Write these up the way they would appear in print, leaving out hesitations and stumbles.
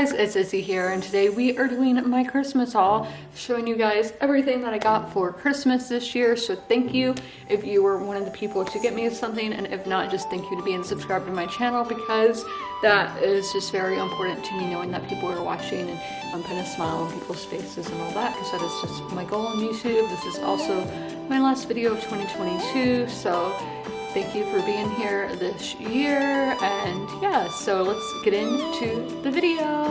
guys, it's Izzy here, and today we are doing my Christmas haul, showing you guys everything that I got for Christmas this year. So thank you if you were one of the people to get me something, and if not, just thank you to being subscribed to my channel, because that is just very important to me, knowing that people are watching and I'm putting a smile on people's faces and all that, because that is just my goal on YouTube. This is also my last video of 2022, so thank you for being here this year, and yeah, so let's get into the video.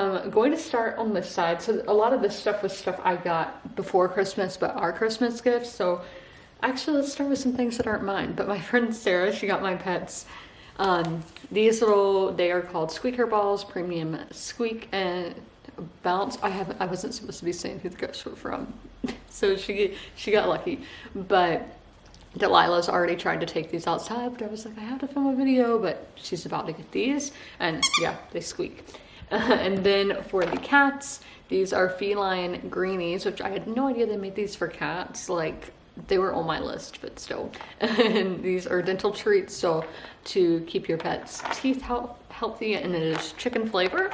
I'm going to start on this side. So a lot of this stuff was stuff I got before Christmas, but our Christmas gifts. So actually, let's start with some things that aren't mine, but my friend Sarah, she got my pets. These little, they are called squeaker balls, premium squeak and bounce. I wasn't supposed to be saying who the gifts were from, so she got lucky. But Delilah's already tried to take these outside, but I was like, I have to film a video, but she's about to get these, and yeah, they squeak. And then for the cats, these are feline greenies, which I had no idea they made these for cats. Like, they were on my list, but still. And these are dental treats, so to keep your pet's teeth healthy, and it is chicken flavor,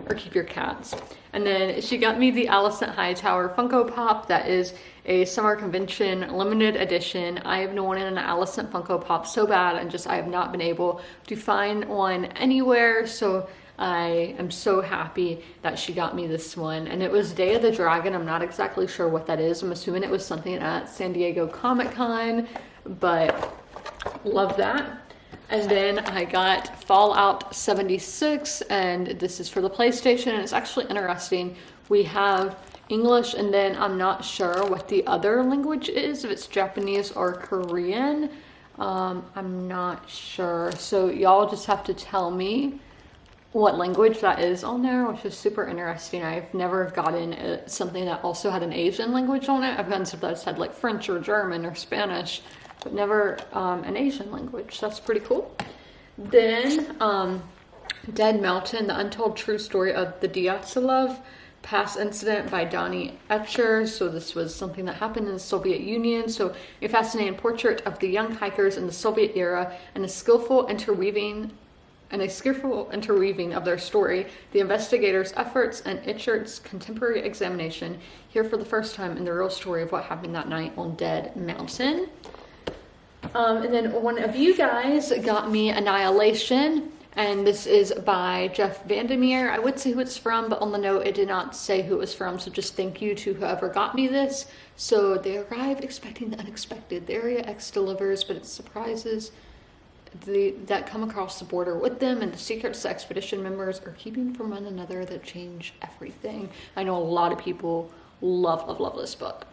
or keep your cats. And then she got me the Allison Hightower Funko Pop. That is a summer convention limited edition. I have wanted an Allison Funko Pop so bad, and I have not been able to find one anywhere, so I am so happy that she got me this one. And it was Day of the Dragon. I'm not exactly sure what that is. I'm assuming it was something at San Diego Comic-Con, but love that. And then I got Fallout 76, and this is for the PlayStation, and it's actually interesting. We have English, and then I'm not sure what the other language is, if it's Japanese or Korean. I'm not sure, so y'all just have to tell me what language that is on there, which is super interesting. I've never gotten something that also had an Asian language on it. I've gotten stuff that's had like French or German or Spanish, but never an Asian language. That's pretty cool. Then Dead Mountain, the untold true story of the Dyatlov Pass incident by Donnie Etcher. So this was something that happened in the Soviet Union. So a fascinating portrait of the young hikers in the Soviet era, and a skillful interweaving of their story, the investigators' efforts, and Etcher's contemporary examination, here for the first time in the real story of what happened that night on Dead Mountain. And then one of you guys got me Annihilation, and this is by Jeff Vandermeer. I would say who it's from, but on the note it did not say who it was from, so just thank you to whoever got me this. So they arrive expecting the unexpected. The Area X delivers, but it surprises that come across the border with them, and the secrets the expedition members are keeping from one another that change everything. I know a lot of people love this book.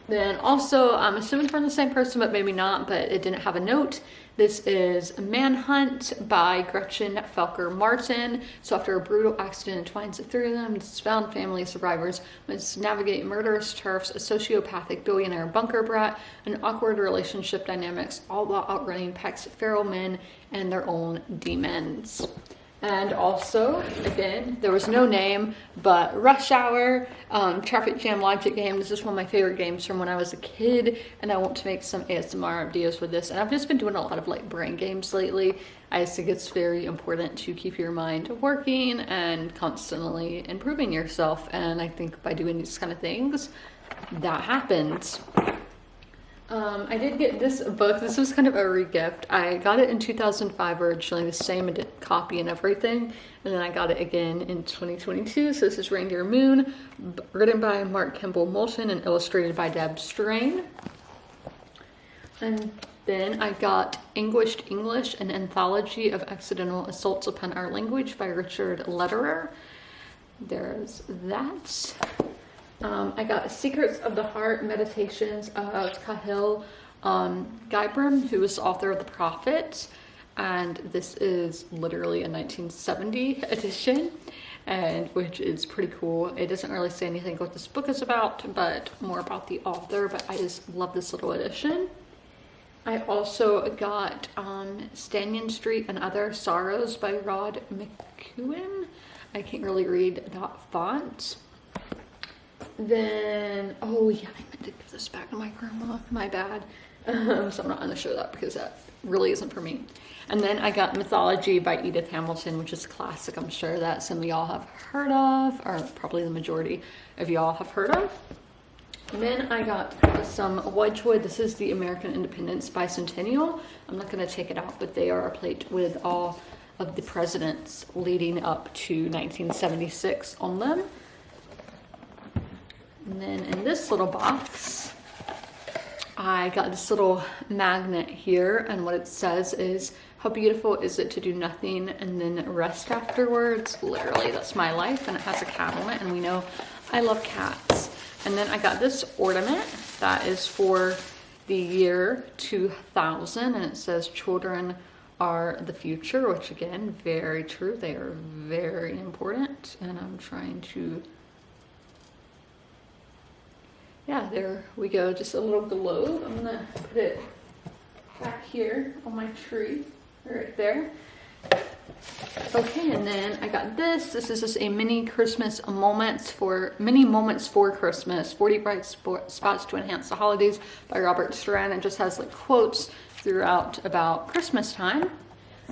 Then also, I'm assuming from the same person, but maybe not, but it didn't have a note. This is Manhunt by Gretchen Felker Martin. So after a brutal accident entwines the three of them, found family survivors must navigate murderous turfs, a sociopathic billionaire bunker brat, and awkward relationship dynamics, all while outrunning Peck's feral men and their own demons. And also, again, there was no name, but Rush Hour, Traffic Jam Logic game. This is one of my favorite games from when I was a kid, and I want to make some ASMR videos with this. And I've just been doing a lot of like brain games lately. I just think it's very important to keep your mind working and constantly improving yourself. And I think by doing these kind of things, that happens. I did get this book. This was kind of a re-gift. I got it in 2005 originally, the same copy and everything, and then I got it again in 2022. So this is Reindeer Moon, written by Mark Kimball Moulton and illustrated by Deb Strain. And then I got Anguished English, an anthology of accidental assaults upon our language by Richard Lederer. There's that. I got Secrets of the Heart, Meditations of Kahil Gibran, who is the author of The Prophet, and this is literally a 1970 edition, and which is pretty cool. It doesn't really say anything what this book is about, but more about the author, but I just love this little edition. I also got Stanyan Street and Other Sorrows by Rod McEwen. I can't really read that font. Then, oh yeah, I meant to give this back to my grandma, my bad. So I'm not gonna show that because that really isn't for me. And then I got Mythology by Edith Hamilton, which is classic. I'm sure that some of y'all have heard of, or probably the majority of y'all have heard of. And then I got some Wedgwood. This is the American Independence Bicentennial. I'm not gonna take it out, but they are a plate with all of the presidents leading up to 1976 on them. And then in this little box, I got this little magnet here, and what it says is, how beautiful is it to do nothing and then rest afterwards? Literally, that's my life, and it has a cat on it, and we know I love cats. And then I got this ornament that is for the year 2000, and it says children are the future, which again, very true. They are very important, and I'm trying to, yeah, there we go, just a little globe. I'm gonna put it back here on my tree, right there. Okay, and then I got this. This is just a mini moments for Christmas, 40 bright spots to enhance the holidays by Robert Strand. It just has like quotes throughout about Christmas time.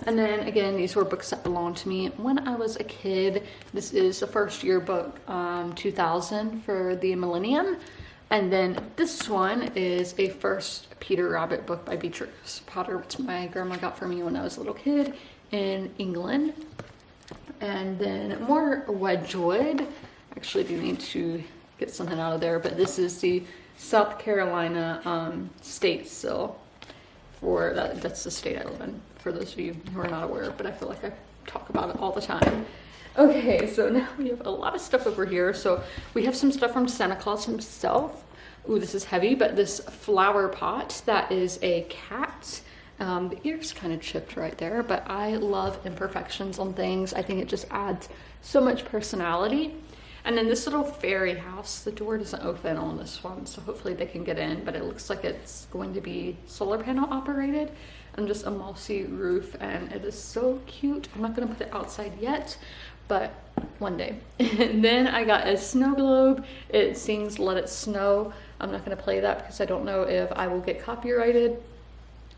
And then again, these were books that belonged to me when I was a kid. This is the first yearbook, 2000 for the millennium. And then this one is a first Peter Rabbit book by Beatrix Potter, which my grandma got for me when I was a little kid in England. And then more Wedgwood. Actually do need to get something out of there, but this is the South Carolina state seal. For that's the state I live in, for those of you who are not aware, but I feel like I talk about it all the time. Okay, so now we have a lot of stuff over here. So we have some stuff from Santa Claus himself. Ooh, this is heavy, but this flower pot that is a cat. The ear's kind of chipped right there, but I love imperfections on things. I think it just adds so much personality. And then this little fairy house, the door doesn't open on this one, so hopefully they can get in, but it looks like it's going to be solar panel operated and just a mossy roof, and it is so cute. I'm not gonna put it outside yet, but one day. And then I got a snow globe. It sings Let It Snow. I'm not gonna play that because I don't know if I will get copyrighted.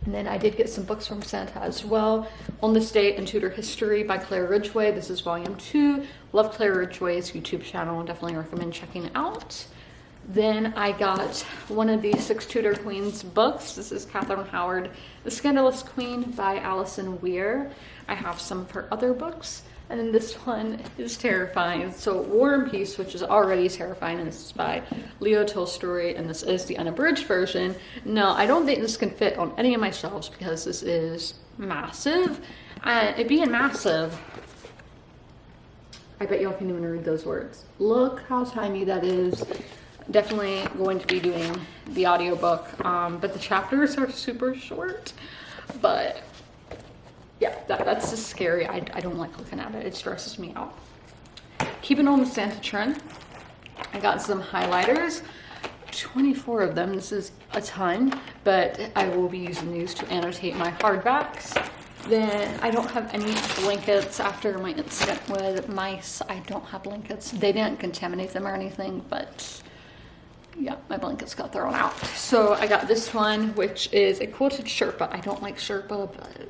And then I did get some books from Santa as well. On the State and Tudor History by Claire Ridgway. This is volume 2. Love Claire Ridgway's YouTube channel. Definitely recommend checking it out. Then I got one of the 6 Tudor Queens books. This is Catherine Howard, The Scandalous Queen by Alison Weir. I have some of her other books. And then this one is terrifying. So War and Peace, which is already terrifying, and this is by Leo Tolstoy, and this is the unabridged version. No, I don't think this can fit on any of my shelves because this is massive. It being massive, I bet y'all can't even read those words. Look how tiny that is. Definitely going to be doing the audiobook, but the chapters are super short. But yeah, that's just scary. I don't like looking at it. It stresses me out. Keeping on the Santa trend, I got some highlighters, 24 of them. This is a ton, but I will be using these to annotate my hardbacks. Then I don't have any blankets after my incident with mice. I don't have blankets. They didn't contaminate them or anything, but yeah, my blankets got thrown out. So I got this one, which is a quilted Sherpa. I don't like Sherpa, but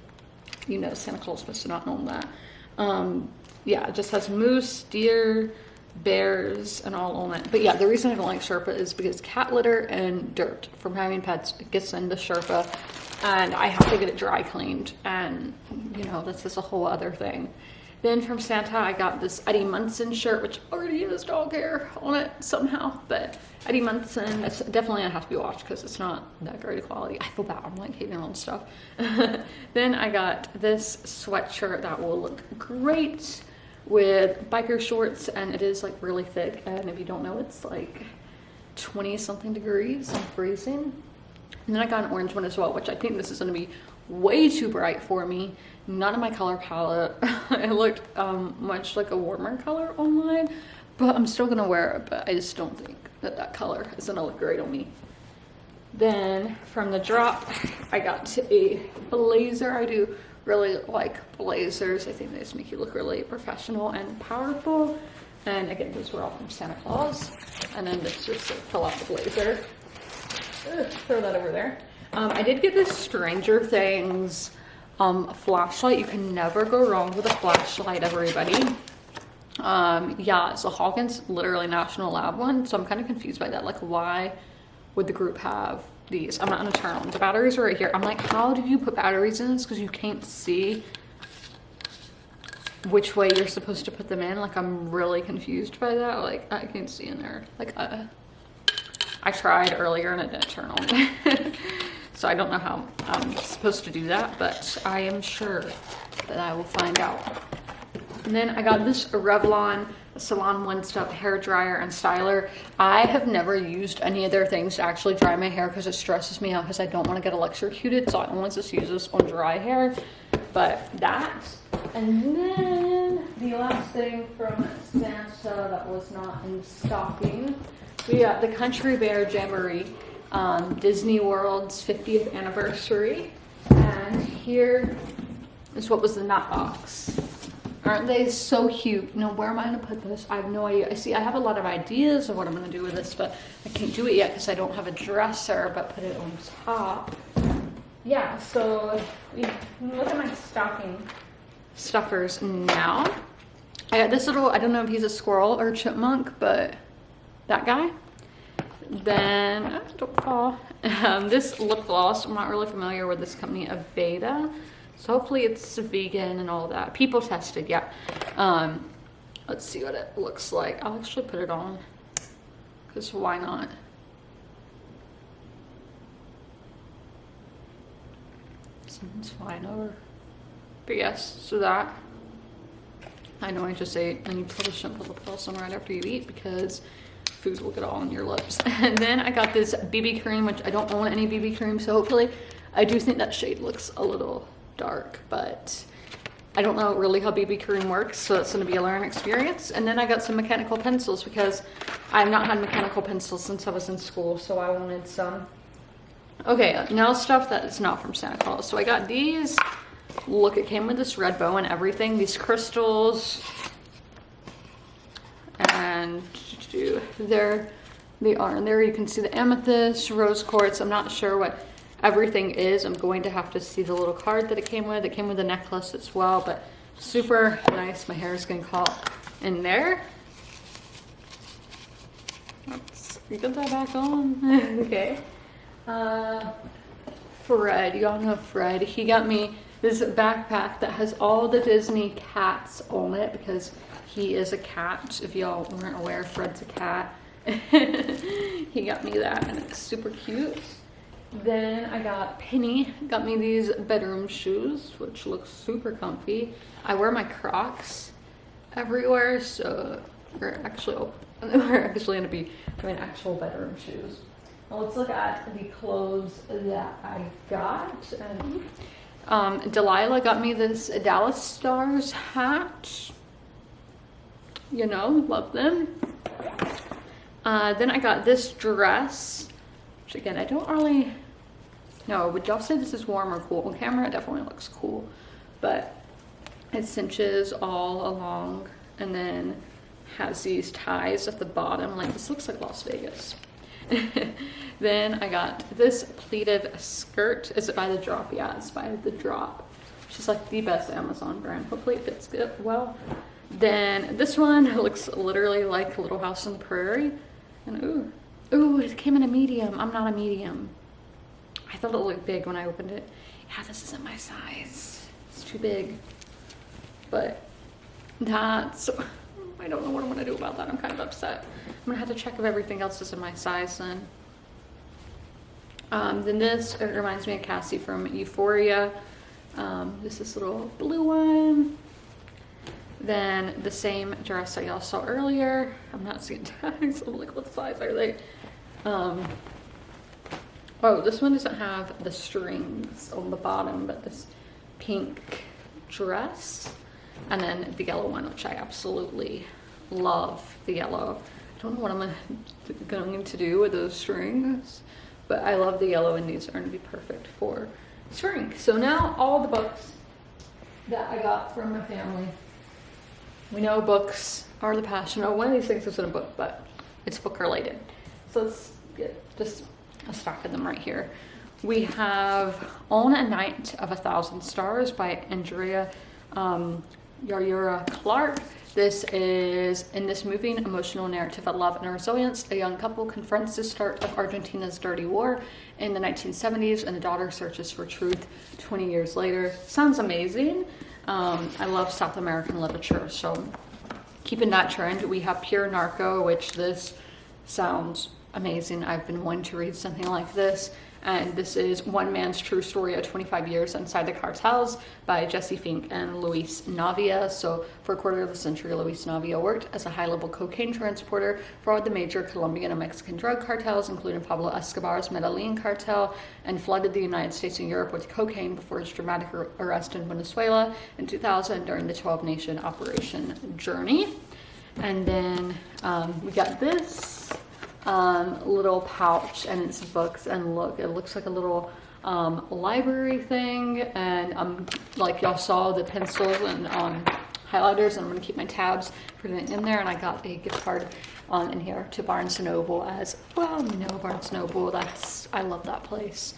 you know, Santa Claus must have not known that. Yeah, it just has moose, deer, bears, and all on it. But yeah, the reason I don't like Sherpa is because cat litter and dirt from having pets gets into Sherpa, and I have to get it dry cleaned, and you know, that's just a whole other thing. Then from Santa, I got this Eddie Munson shirt, which already has dog hair on it somehow, but Eddie Munson, it's definitely gonna have to be washed because it's not that great a quality. I feel bad, I'm like hating on stuff. Then I got this sweatshirt that will look great with biker shorts, and it is like really thick, and if you don't know, it's like 20 something degrees and freezing. And then I got an orange one as well, which I think this is gonna be way too bright for me. Not in my color palette. It looked much like a warmer color online, but I'm still gonna wear it, but I just don't think that color is gonna look great on me. Then from the drop, I got a blazer. I do really like blazers. I think they just make you look really professional and powerful. And again, those were all from Santa Claus. And then this just fell off the blazer. Throw that over there. I did get this Stranger Things flashlight. You can never go wrong with a flashlight, everybody. Yeah, so Hawkins literally National Lab one, so I'm kind of confused by that. Like, why would the group have these? I'm not gonna turn on. The batteries are right here. I'm like, how do you put batteries in this? Because you can't see which way you're supposed to put them in. Like, I'm really confused by that. Like, I can't see in there. Like, I tried earlier and it didn't turn on. So I don't know how I'm supposed to do that, but I am sure that I will find out. And then I got this Revlon Salon One Step hair dryer and styler. I have never used any of their things to actually dry my hair because it stresses me out because I don't want to get electrocuted, so I only just use this on dry hair. But that, and then the last thing from Santa that was not in stocking, we got the Country Bear Jamboree, Disney World's 50th anniversary, and here is what was in that box. Aren't they so cute? Now, where am I going to put this? I have no idea. I have a lot of ideas of what I'm going to do with this, but I can't do it yet because I don't have a dresser, but put it on top. Yeah, so look at my stocking stuffers now. I got this little, I don't know if he's a squirrel or a chipmunk, but that guy. Then, don't fall. This lip gloss, I'm not really familiar with this company, Aveda. So hopefully it's vegan and all that. People tested, yeah. Let's see what it looks like. I'll actually put it on, because why not? Someone's flying over. But yes, so that. I know I just ate, and you probably shouldn't put lip gloss on right after you eat because food will get all on your lips. And then I got this BB cream, which I don't own any BB cream, so hopefully, I do think that shade looks a little dark, but I don't know really how BB cream works, so it's going to be a learning experience. And then I got some mechanical pencils because I've not had mechanical pencils since I was in school, so I wanted some. Okay, now stuff that is not from Santa Claus. So I got these. Look, it came with this red bow and everything. These crystals, and there they are. And there you can see the amethyst, rose quartz. I'm not sure what everything is. I'm going to have to see the little card that it came with. It came with a necklace as well, but super nice. My hair is getting caught in there. Let's get that back on. Okay. Fred, y'all know Fred. He got me this backpack that has all the Disney cats on it because he is a cat. If y'all weren't aware, Fred's a cat. He got me that and it's super cute. Then I got Penny got me these bedroom shoes, which look super comfy. I wear my Crocs everywhere, so we're actually gonna be wearing actual bedroom shoes. Now let's look at the clothes that I got. Delilah got me this Dallas Stars hat. You know, love them. Then I got this dress. Again, I don't really know. Would y'all say this is warm or cool? On camera, it definitely looks cool, but it cinches all along and then has these ties at the bottom. Like, this looks like Las Vegas. Then I got this pleated skirt. Is it by The Drop? Yeah, it's by The Drop. She's like the best Amazon brand. Hopefully it fits good well. Then this one looks literally like Little House on the Prairie. And ooh, it came in a medium. I'm not a medium. I thought it looked big when I opened it. Yeah, this isn't my size. It's too big. But that's, I don't know what I'm gonna do about that. I'm kind of upset. I'm gonna have to check if everything else is in my size then. Then this, it reminds me of Cassie from Euphoria. This little blue one. Then the same dress that y'all saw earlier. I'm not seeing tags. I'm like, what size are they? Oh, this one doesn't have the strings on the bottom, but this pink dress. And then the yellow one, which I absolutely love the yellow. I don't know what I'm going to do with those strings, but I love the yellow and these are going to be perfect for spring. So now all the books that I got from my family. We know books are the passion. Oh, one of these things isn't a book, but it's book related. So let's get just a stack of them right here. We have On a Night of 1,000 Stars by Andrea Yayura Clark. This is, in this moving, emotional narrative of love and resilience, a young couple confronts the start of Argentina's dirty war in the 1970s, and the daughter searches for truth 20 years later. Sounds amazing. I love South American literature, so keeping that trend. We have Pure Narco, which this sounds amazing. I've been wanting to read something like this. And this is One Man's True Story of 25 Years Inside the Cartels by Jesse Fink and Luis Navia. So for a quarter of a century, Luis Navia worked as a high-level cocaine transporter for all the major Colombian and Mexican drug cartels, including Pablo Escobar's Medellin cartel, and flooded the United States and Europe with cocaine before his dramatic arrest in Venezuela in 2000 during the 12-nation Operation Journey. And then we got this little pouch, and it's books, and look, it looks like a little library thing, and like y'all saw the pencils and highlighters, and I'm gonna keep my tabs, put it in there, and I got a gift card in here to Barnes & Noble as well. You know, Barnes & Noble, I love that place.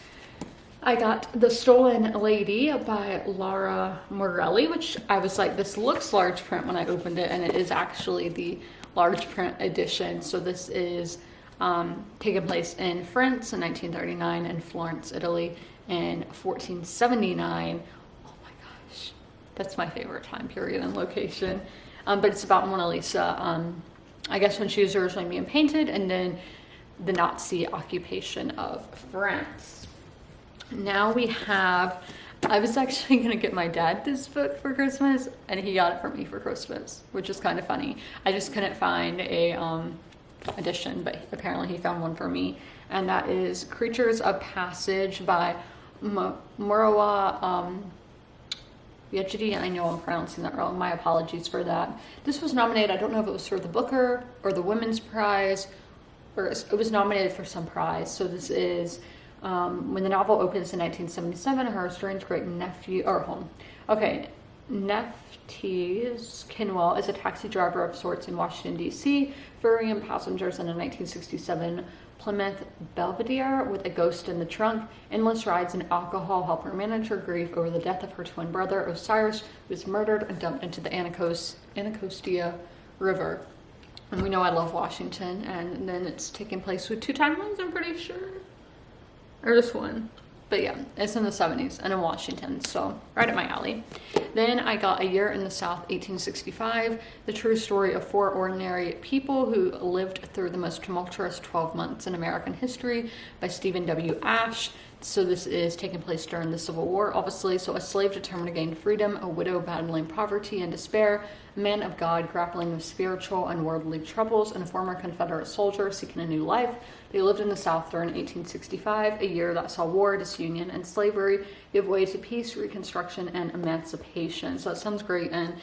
I got The Stolen Lady by Laura Morelli, which I was like, this looks large print when I opened it, and it is actually the large print edition. So this is taking place in France in 1939 and Florence, Italy in 1479. Oh my gosh, that's my favorite time period and location. But it's about Mona Lisa, I guess when she was originally being painted, and then the Nazi occupation of France. Now we have, I was actually going to get my dad this book for Christmas, and he got it for me for Christmas, which is kind of funny. I just couldn't find a edition, but apparently he found one for me, and that is Creatures of Passage by Murawa Yejidi. I know I'm pronouncing that wrong. My apologies for that. This was nominated, I don't know if it was for the Booker or the Women's Prize, or it was nominated for some prize. So this is when the novel opens in 1977, her estranged great nephew, Nephthys Kinwell is a taxi driver of sorts in Washington, D.C., ferrying passengers in a 1967 Plymouth Belvedere with a ghost in the trunk. Endless rides and alcohol help her manage her grief over the death of her twin brother, Osiris, who was murdered and dumped into the Anacostia River. And we know I love Washington, and then it's taking place with 2 timelines, I'm pretty sure. Or just one. But yeah, it's in the 70s and in Washington, so right up my alley. Then I got A Year in the South, 1865, the true story of 4 ordinary people who lived through the most tumultuous 12 months in American history by Stephen W. Ashe. So this is taking place during the Civil War, obviously. So a slave determined to gain freedom, a widow battling poverty and despair, a man of God grappling with spiritual and worldly troubles, and a former Confederate soldier seeking a new life. They lived in the South during 1865, a year that saw war, disunion, and slavery give way to peace, reconstruction, and emancipation. So that sounds great, and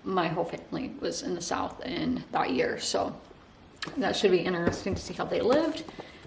my whole family was in the South in that year, so that should be interesting to see how they lived.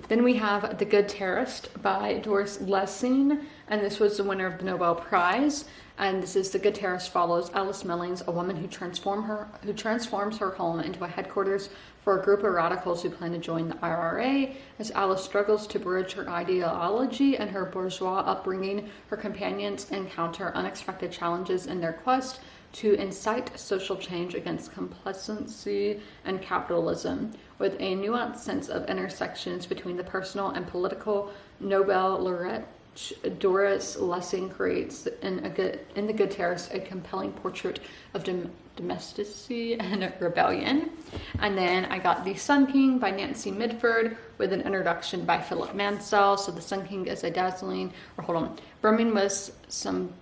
Then we have The Good Terrorist by Doris Lessing, and this was the winner of the Nobel Prize. And this is The Good Terrorist follows Alice Millings, a woman who transforms her home into a headquarters for a group of radicals who plan to join the IRA. As Alice struggles to bridge her ideology and her bourgeois upbringing, her companions encounter unexpected challenges in their quest to incite social change against complacency and capitalism. With a nuanced sense of intersections between the personal and political, Nobel laureate Doris Lessing creates in The Good Terrorist a compelling portrait of domesticity and rebellion. And then I got The Sun King by Nancy Mitford with an introduction by Philip Mansell. So The Sun King is brimming with some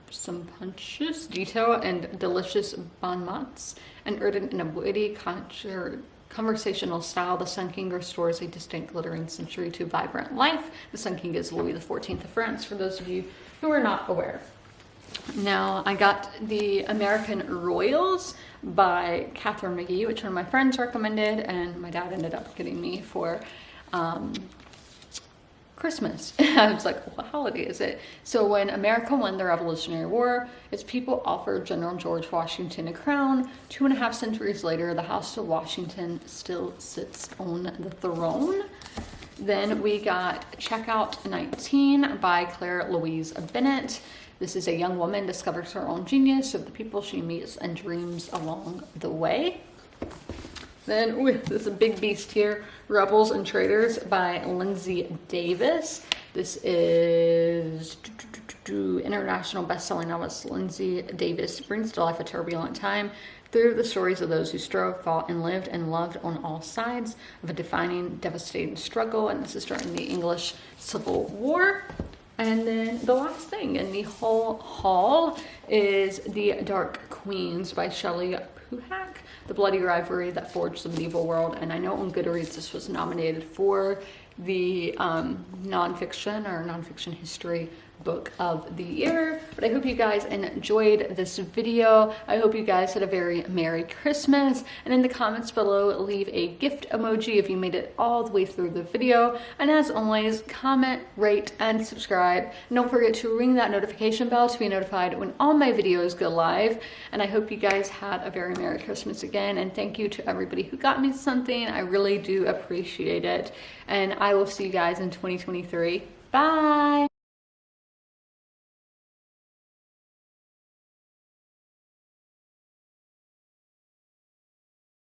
punctuous detail and delicious bon mots, and written in a witty conversational style. The Sun King restores a distinct glittering century to vibrant life. The Sun King is Louis XIV of France, for those of you who are not aware. Now, I got The American Royals by Catherine McGee, which one of my friends recommended, and my dad ended up getting me for Christmas. I was like, what holiday is it? So when America won the Revolutionary War, its people offered General George Washington a crown. 2.5 centuries later, the House of Washington still sits on the throne. Then we got Checkout 19 by Claire Louise Bennett. This is a young woman discovers her own genius of the people she meets and dreams along the way. Then, this is a big beast here, Rebels and Traitors by Lindsay Davis. This is international best-selling novelist Lindsay Davis brings to life a turbulent time through the stories of those who strove, fought, and lived and loved on all sides of a defining, devastating struggle. And this is during the English Civil War. And then the last thing in the whole haul is The Dark Queens by Shelley Puhack, the bloody rivalry that forged the medieval world. And I know on Goodreads this was nominated for the nonfiction history book of the year. But I hope you guys enjoyed this video. I hope you guys had a very Merry Christmas, and in the comments below leave a gift emoji if you made it all the way through the video. And as always, comment, rate, and subscribe, and don't forget to ring that notification bell to be notified when all my videos go live. And I hope you guys had a very Merry Christmas again, and thank you to everybody who got me something. I really do appreciate it, and I will see you guys in 2023. Bye!